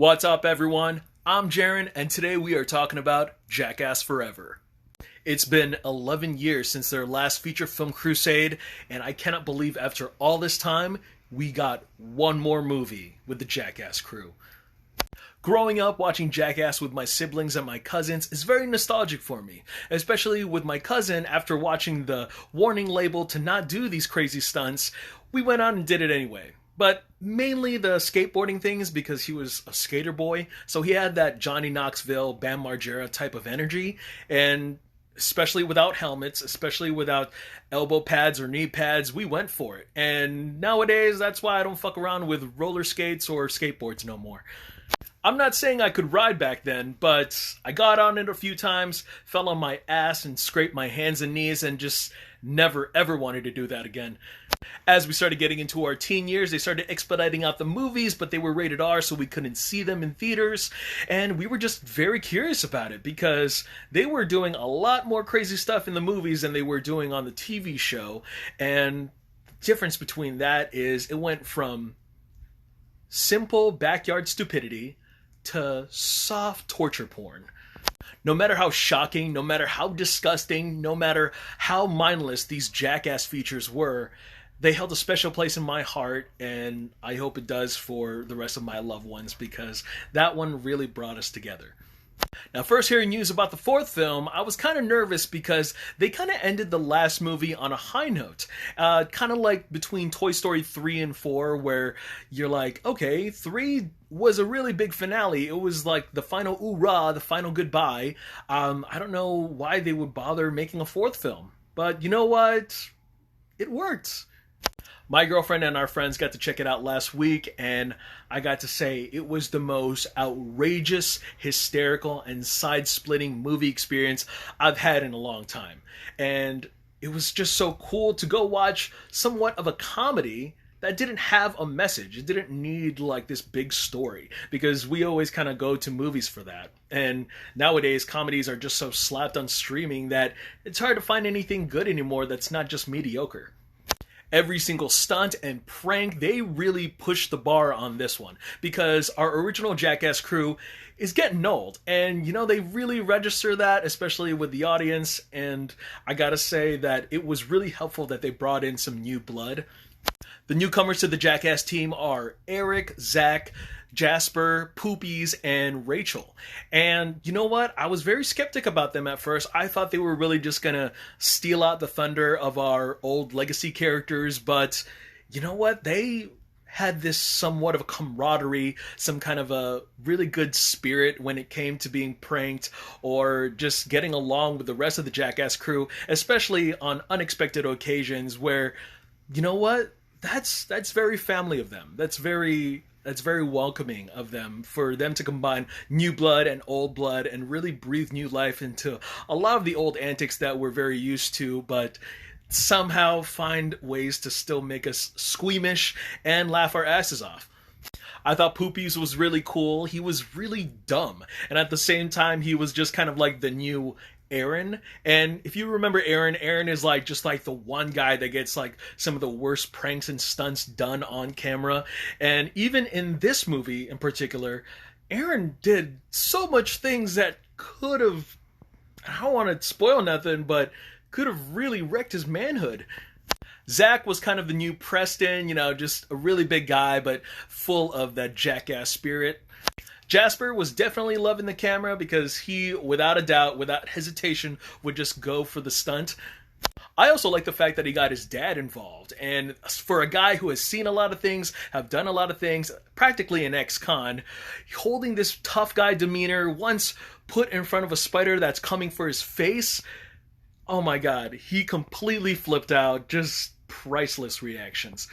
What's up, everyone? I'm Jaren, and today we are talking about Jackass Forever. It's been 11 years since their last feature film crusade, and I cannot believe after all this time, we got one more movie with the Jackass crew. Growing up watching Jackass with my siblings and my cousins is very nostalgic for me, especially with my cousin. After watching the warning label to not do these crazy stunts, we went on and did it anyway. But mainly the skateboarding things because he was a skater boy, so he had that Johnny Knoxville, Bam Margera type of energy, and especially without helmets, especially without elbow pads or knee pads, we went for it. And nowadays, that's why I don't fuck around with roller skates or skateboards no more. I'm not saying I could ride back then, but I got on it a few times, fell on my ass and scraped my hands and knees, and just never ever wanted to do that again. As we started getting into our teen years, they started expediting out the movies, but they were rated R, so we couldn't see them in theaters, and we were just very curious about it because they were doing a lot more crazy stuff in the movies than they were doing on the TV show, and the difference between that is it went from simple backyard stupidity to soft torture porn. No matter how shocking, no matter how disgusting, no matter how mindless these Jackass features were, they held a special place in my heart, and I hope it does for the rest of my loved ones because that one really brought us together. Now, first hearing news about the fourth film, I was kind of nervous because they kind of ended the last movie on a high note. Kind of like between Toy Story 3 and 4, where you're like, okay, 3 was a really big finale. It was like the final oorah, the final goodbye. I don't know why they would bother making a fourth film. But you know what? It worked. My girlfriend and our friends got to check it out last week, and I got to say it was the most outrageous, hysterical, and side-splitting movie experience I've had in a long time. And it was just so cool to go watch somewhat of a comedy that didn't have a message. It didn't need like this big story, because we always kind of go to movies for that. And nowadays, comedies are just so slapped on streaming that it's hard to find anything good anymore that's not just mediocre. Every single stunt and prank, they really pushed the bar on this one because our original Jackass crew is getting old, and they really register that, especially with the audience. And I gotta say that it was really helpful that they brought in some new blood. The newcomers to the Jackass team are Eric, Zach, Jasper, Poopies, and Rachel. And you know what? I was very skeptic about them at first. I thought they were really just gonna steal out the thunder of our old legacy characters, but you know what? They had this somewhat of a camaraderie, some kind of a really good spirit when it came to being pranked or just getting along with the rest of the Jackass crew, especially on unexpected occasions where, you know what? That's very family of them. That's very welcoming of them, for them to combine new blood and old blood and really breathe new life into a lot of the old antics that we're very used to, but somehow find ways to still make us squeamish and laugh our asses off. I thought Poopies was really cool. He was really dumb, and at the same time he was just kind of like the new Aaron. And if you remember Aaron is like just like the one guy that gets like some of the worst pranks and stunts done on camera. And even in this movie in particular, Aaron did so much things that could have, I don't want to spoil nothing, but could have really wrecked his manhood. Zach was kind of the new Preston, just a really big guy, but full of that Jackass spirit. Jasper was definitely loving the camera because he, without a doubt, without hesitation, would just go for the stunt. I also like the fact that he got his dad involved, and for a guy who has seen a lot of things, have done a lot of things, practically an ex-con, holding this tough guy demeanor once put in front of a spider that's coming for his face, oh my god, he completely flipped out. Just priceless reactions.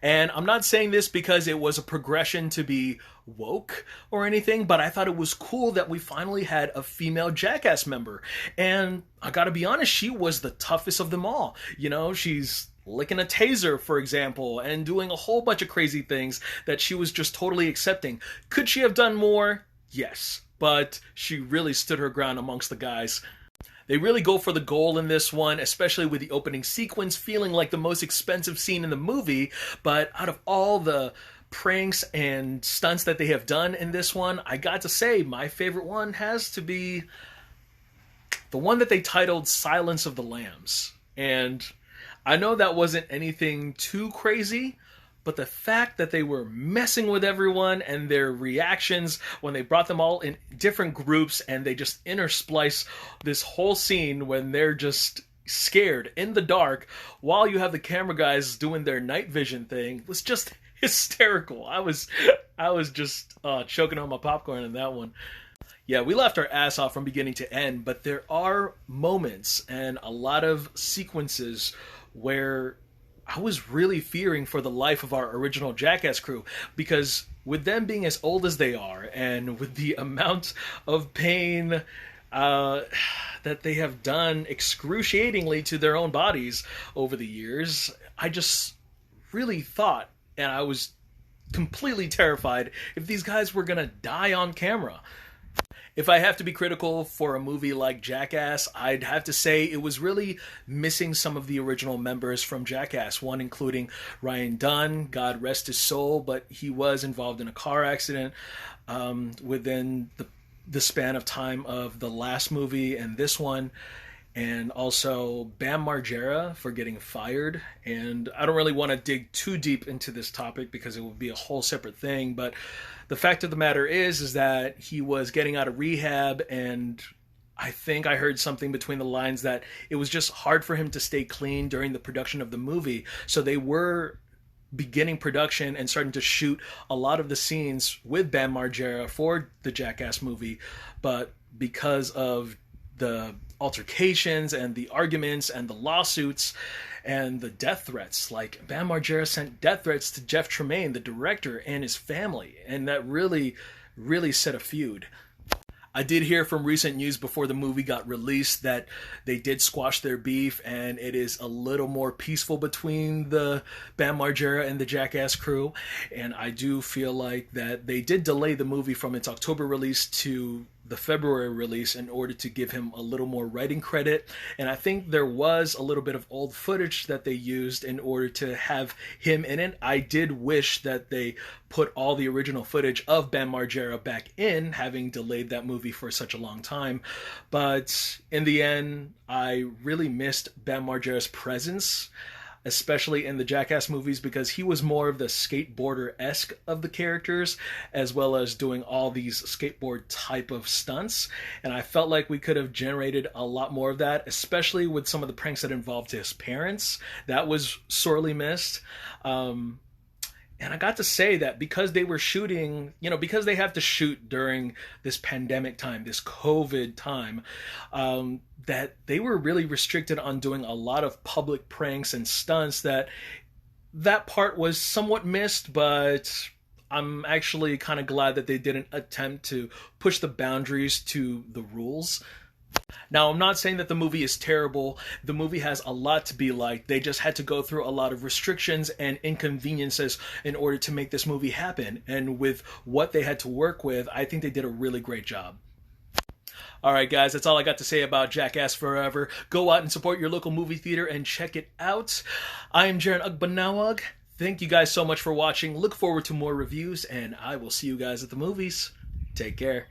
And I'm not saying this because it was a progression to be woke or anything, but I thought it was cool that we finally had a female Jackass member. And I gotta be honest, she was the toughest of them all. She's licking a taser, for example, and doing a whole bunch of crazy things that she was just totally accepting. Could she have done more? Yes. But she really stood her ground amongst the guys. They really go for the goal in this one, especially with the opening sequence feeling like the most expensive scene in the movie, but out of all the pranks and stunts that they have done in this one, I got to say my favorite one has to be the one that they titled Silence of the Lambs. And I know that wasn't anything too crazy, but the fact that they were messing with everyone and their reactions when they brought them all in different groups and they just intersplice this whole scene when they're just scared in the dark while you have the camera guys doing their night vision thing was just hysterical. I was just choking on my popcorn in that one. Yeah, we laughed our ass off from beginning to end, but there are moments and a lot of sequences where I was really fearing for the life of our original Jackass crew, because with them being as old as they are and with the amount of pain that they have done excruciatingly to their own bodies over the years, I just really thought, and I was completely terrified, if these guys were gonna die on camera. If I have to be critical for a movie like Jackass, I'd have to say it was really missing some of the original members from Jackass, one including Ryan Dunn, God rest his soul, but he was involved in a car accident within the span of time of the last movie and this one, and also Bam Margera for getting fired. And I don't really want to dig too deep into this topic because it would be a whole separate thing, but the fact of the matter is that he was getting out of rehab, and I think I heard something between the lines that it was just hard for him to stay clean during the production of the movie. So they were beginning production and starting to shoot a lot of the scenes with Bam Margera for the Jackass movie, but because of the altercations and the arguments and the lawsuits and the death threats, like Bam Margera sent death threats to Jeff Tremaine, the director, and his family, and that really set a feud. I did hear from recent news before the movie got released that they did squash their beef, and it is a little more peaceful between the Bam Margera and the Jackass crew. And I do feel like that they did delay the movie from its October release to the February release in order to give him a little more writing credit. And I think there was a little bit of old footage that they used in order to have him in it. I did wish that they put all the original footage of Bam Margera back in, having delayed that movie for such a long time. But in the end, I really missed Bam Margera's presence, especially in the Jackass movies, because he was more of the skateboarder-esque of the characters, as well as doing all these skateboard type of stunts. And I felt like we could have generated a lot more of that, especially with some of the pranks that involved his parents. That was sorely missed. And I got to say that because they were shooting, because they have to shoot during this pandemic time, this COVID time, that they were really restricted on doing a lot of public pranks and stunts. That part was somewhat missed, but I'm actually kind of glad that they didn't attempt to push the boundaries to the rules. Now, I'm not saying that the movie is terrible. The movie has a lot to be liked. They just had to go through a lot of restrictions and inconveniences in order to make this movie happen. And with what they had to work with, I think they did a really great job. Alright guys, that's all I got to say about Jackass Forever. Go out and support your local movie theater and check it out. I am Jaren Ugbanawag. Thank you guys so much for watching. Look forward to more reviews, and I will see you guys at the movies. Take care.